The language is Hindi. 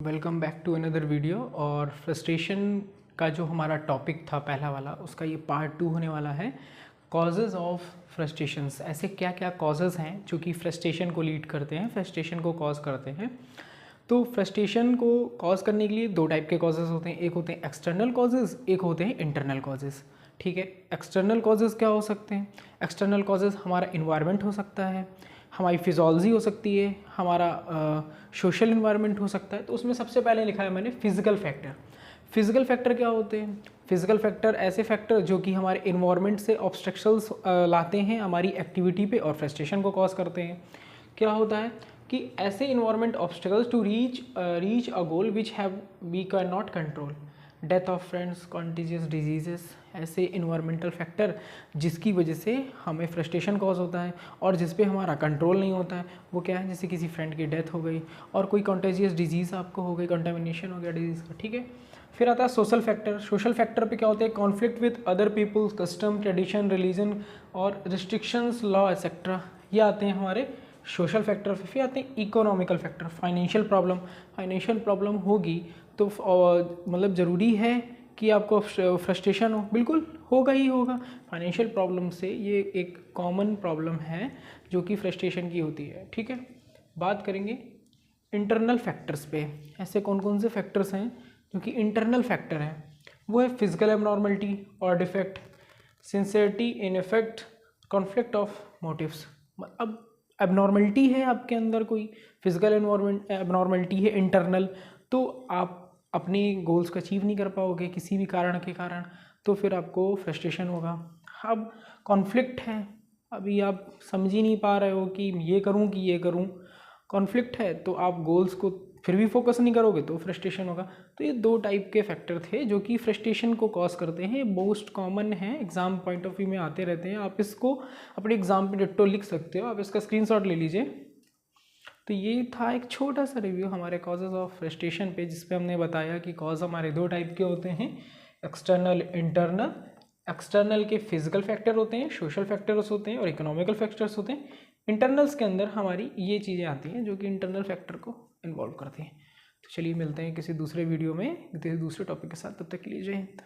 Welcome back to another video. और फ्रस्ट्रेशन का जो हमारा टॉपिक था पहला वाला, उसका ये पार्ट 2 होने वाला है। कॉजेज़ ऑफ फ्रस्ट्रेशंस, ऐसे क्या क्या कॉजेज़ हैं जो कि फ्रस्ट्रेशन को लीड करते हैं, फ्रस्ट्रेशन को कॉज करते हैं। तो फ्रस्ट्रेशन को कॉज करने के लिए दो टाइप के कॉजेज़ होते हैं, एक होते हैं एक्सटर्नल कॉजेज़, एक होते हैं इंटरनल कॉजेज़। ठीक है, एक्सटर्नल कॉजेज़ क्या हो सकते हैं? एक्सटर्नल कॉजेज़ हमारा इन्वायरमेंट हो सकता है, हमारी फिजोलॉजी हो सकती है, हमारा सोशल इन्वायरमेंट हो सकता है। तो उसमें सबसे पहले लिखा है मैंने फिजिकल फैक्टर। फिजिकल फैक्टर क्या होते हैं? फिजिकल फैक्टर ऐसे फैक्टर जो कि हमारे इन्वायरमेंट से ऑब्स्ट्रक्शंस लाते हैं हमारी एक्टिविटी पे और फ्रस्ट्रेशन को कॉज करते हैं। क्या होता है कि ऐसे environment obstacles to reach a goal which have we can not control, death of friends, contagious diseases, ऐसे इन्वायरमेंटल फैक्टर जिसकी वजह से हमें फ्रस्ट्रेशन कॉज होता है और जिस पे हमारा कंट्रोल नहीं होता है। वो क्या है? जैसे किसी फ्रेंड की डेथ हो गई और कोई कॉन्टीजियस डिजीज़ आपको हो गई, कंटामिनेशन हो गया डिजीज़ का। ठीक है, फिर आता है सोशल फैक्टर। सोशल फैक्टर पे क्या होते हैं? Conflict with other peoples, custom, tradition, religion और रिस्ट्रिक्शंस, लॉ एक्सेट्रा, ये आते हैं हमारे सोशल फैक्टर। फिर आते हैं economical factor. Financial problem, financial problem होगी तो मतलब ज़रूरी है कि आपको फ्रस्ट्रेशन हो, बिल्कुल होगा ही होगा। फाइनेंशियल प्रॉब्लम से ये एक कॉमन प्रॉब्लम है जो कि फ्रस्ट्रेशन की होती है। ठीक है, बात करेंगे इंटरनल फैक्टर्स पे। ऐसे कौन कौन से फैक्टर्स हैं जो कि इंटरनल फैक्टर हैं? वो है फिजिकल एबनॉर्मलिटी और defect, sincerity in effect, conflict of motives. अब एबनॉर्मलिटी है आपके अंदर, कोई फिजिकल एबनॉर्मलिटी है इंटरनल, तो आप अपने गोल्स को अचीव नहीं कर पाओगे किसी भी कारण के कारण, तो फिर आपको फ्रस्ट्रेशन होगा। अब कॉन्फ्लिक्ट है, अभी आप समझ ही नहीं पा रहे हो कि ये करूं कि ये करूं, कॉन्फ्लिक्ट है तो आप गोल्स को फिर भी फोकस नहीं करोगे तो फ्रस्ट्रेशन होगा। तो ये दो टाइप के फैक्टर थे जो कि फ्रस्ट्रेशन को कॉज करते हैं। मोस्ट कॉमन है, एग्जाम पॉइंट ऑफ व्यू में आते रहते हैं। आप इसको अपने एग्जाम पे डिट्टो लिख सकते हो, आप इसका स्क्रीनशॉट ले लीजिए। तो ये था एक छोटा सा रिव्यू हमारे कॉजेज़ ऑफ फ्रस्ट्रेशन पे, जिस पे हमने बताया कि कॉज हमारे दो टाइप के होते हैं, एक्सटर्नल, इंटरनल। एक्सटर्नल के फिजिकल फैक्टर होते हैं, सोशल फैक्टर्स होते हैं और इकोनॉमिकल फैक्टर्स होते हैं। इंटरनल्स के अंदर हमारी ये चीज़ें आती हैं जो कि इंटरनल फैक्टर को इन्वॉल्व करती हैं। तो चलिए मिलते हैं किसी दूसरे वीडियो में किसी दूसरे टॉपिक के साथ, तब तक के लिए जय हिंद।